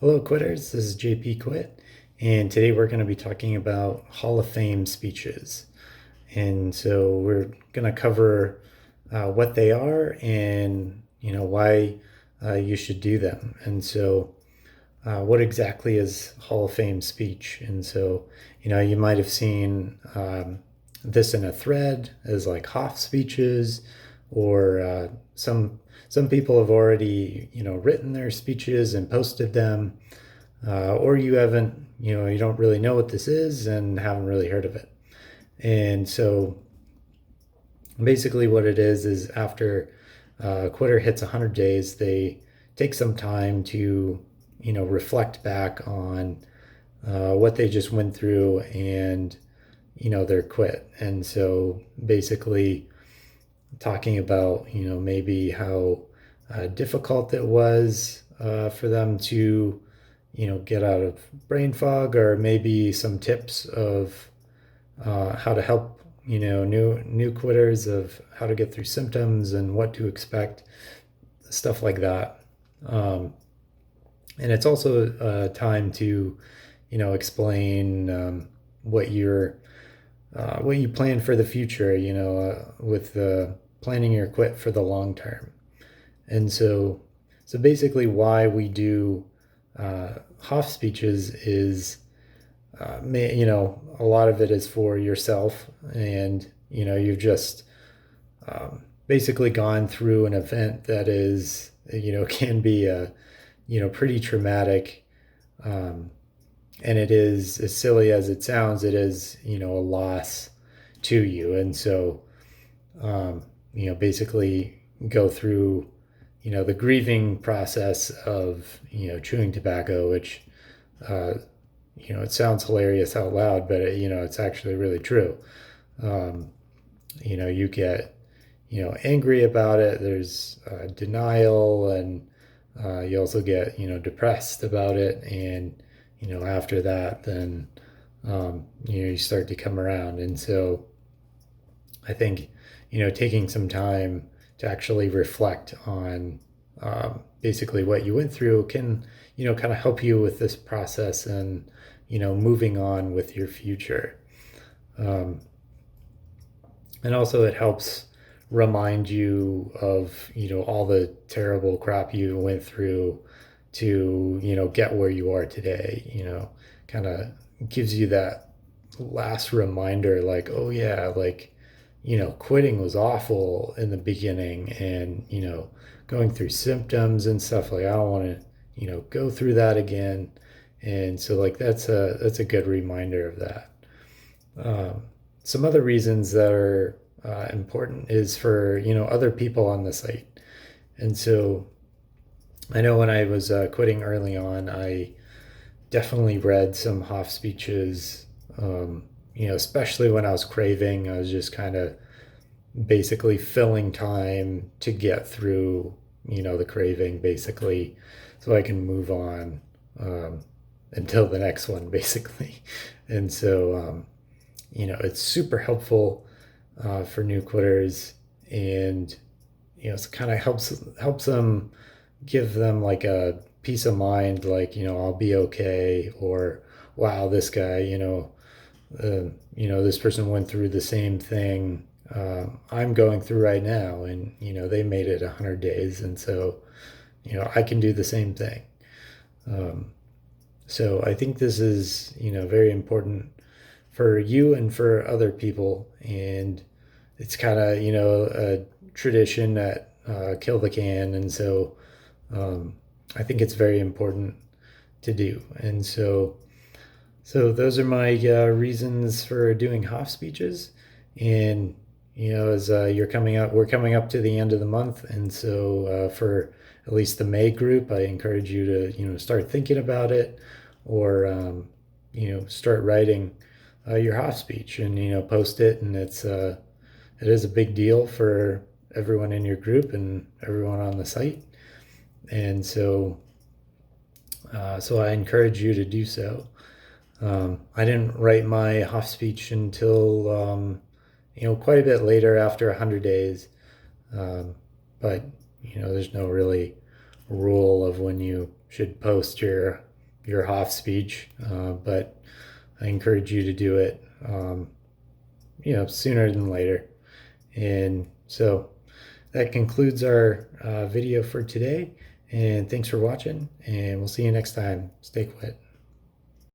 Hello, quitters. This is Jpquit, and today we're going to be talking about Hall of Fame speeches. And so we're going to cover what they are and why you should do them. And so, what exactly is Hall of Fame speech? And so, you might have seen this in a thread as like HOF speeches, or some people have already written their speeches and posted them, or you haven't, you don't really know what this is and haven't really heard of it. And so basically what it is after a quitter hits 100 days, they take some time to reflect back on what they just went through and their quit. And so basically talking about maybe how difficult it was for them to get out of brain fog, or maybe some tips of how to help new quitters, of how to get through symptoms and what to expect, stuff like that. And it's also a time to explain what you plan for the future, with planning your quit for the long term. And so basically why we do HOF speeches is, a lot of it is for yourself, and you've just basically gone through an event that is, can be a pretty traumatic, and it is, as silly as it sounds, it is a loss to you. And so basically go through the grieving process of chewing tobacco, which it sounds hilarious out loud, but it's actually really true. You get angry about it. There's denial, and you also get depressed about it. And after that, then you start to come around. And so I think taking some time to actually reflect on basically what you went through can kind of help you with this process, and moving on with your future. And also it helps remind you of all the terrible crap you went through to get where you are today. Kind of gives you that last reminder, like, oh yeah, like quitting was awful in the beginning, and going through symptoms and stuff, like I don't want to go through that again. And so like that's a good reminder of that. Some other reasons that are important is for other people on the site. And so I know when I was quitting early on, I definitely read some HOF speeches, especially when I was craving. I was just kind of basically filling time to get through the craving, basically, so I can move on until the next one, basically. And so it's super helpful for new quitters, and it kind of helps them, give them like a peace of mind, like I'll be okay, or wow, this guy, this person went through the same thing I'm going through right now, and they made it 100 days, and so I can do the same thing. So I think this is very important for you and for other people, and it's kind of a tradition at Kill the Can, and so I think it's very important to do. And so those are my reasons for doing HOF speeches. And as we're coming up to the end of the month, and so for at least the May group, I encourage you to start thinking about it, or start writing your HOF speech, and post it. And it is a big deal for everyone in your group and everyone on the site. And so I encourage you to do so. I didn't write my HOF speech until quite a bit later, after 100 days. But there's no really rule of when you should post your your HOF speech, but I encourage you to do it, sooner than later. And so that concludes our video for today. And thanks for watching. And we'll see you next time. Stay quit.